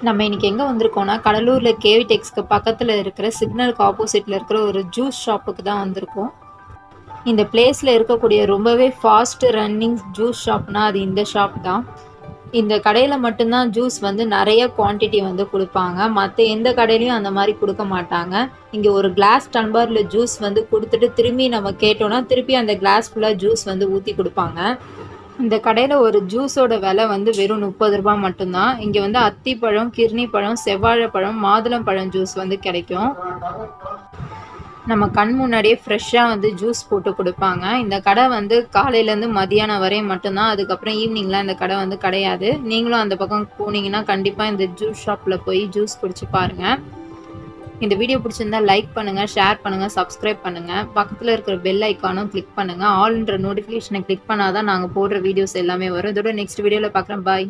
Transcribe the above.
நம்ம இன்னைக்கு எங்க வந்திருக்கோம்னா, கடலூர்ல கேவிடெக்ஸ்க்கு பக்கத்துல இருக்கிற சிக்னலுக்கு ஆப்போசிட்ல இருக்கிற ஒரு ஜூஸ் ஷாப்புக்கு தான் வந்திருக்கோம். இந்த பிளேஸ்ல இருக்கக்கூடிய ரொம்பவே ஃபாஸ்ட் ரன்னிங் ஜூஸ் ஷாப்னா அது இந்த ஷாப் தான். இந்த கடையில மட்டும் தான் ஜூஸ் வந்து நெறைய குவான்டிட்டி வந்து குடுப்பாங்க. மத்த எந்த கடையிலயும் அந்த மாரி குடுக்க மாட்டாங்க. இங்க ஒரு கிளாஸ் டம்ளர்ல ஜூஸ் வந்து குடுத்துட்டு திரும்பி நம்ம கேட்டோம்னா, திருப்பி அந்த கிளாஸ் ஃபுல்லா ஜூஸ் வந்து ஊத்தி குடுப்பாங்க. இந்த கடையில ஒரு ஜூஸோட விலை வந்து வெறும் ரூ. 30 மட்டும்தான். இங்க வந்து அத்திப்பழம், கிர்னி பழம், செவ்வாழைப்பழம், மாதுளம்பழம் ஜூஸ் வந்து கிடைக்கும். நம்ம கண் முன்னாடியே ஃப்ரெஷ்ஷா வந்து ஜூஸ் போட்டு குடுப்பாங்க. இந்த கடை வந்து காலையிலேருந்து மதியானம் வரையும் மட்டும்தான். அதுக்கப்புறம் ஈவினிங்லாம் இந்த கடை வந்து கிடையாது. நீங்களும் அந்த பக்கம் போனீங்கன்னா, கண்டிப்பா இந்த ஜூஸ் ஷாப்ல போய் ஜூஸ் குடிச்சு பாருங்க. இந்த வீடியோ பிடிச்சிருந்தா லைக் பண்ணுங்க, ஷேர் பண்ணுங்க, சப்ஸ்கிரைப் பண்ணுங்க. பக்கத்துல இருக்கிற பெல் ஐகானும் கிளிக் பண்ணுங்க. ஆல்ன்ற நோட்டிஃபிகேஷனை கிளிக் பண்ணாதான் நாங்க போடுற வீடியோஸ் எல்லாமே வரும். இதோட நெக்ஸ்ட் வீடியோல பார்க்குறேன். பாய்.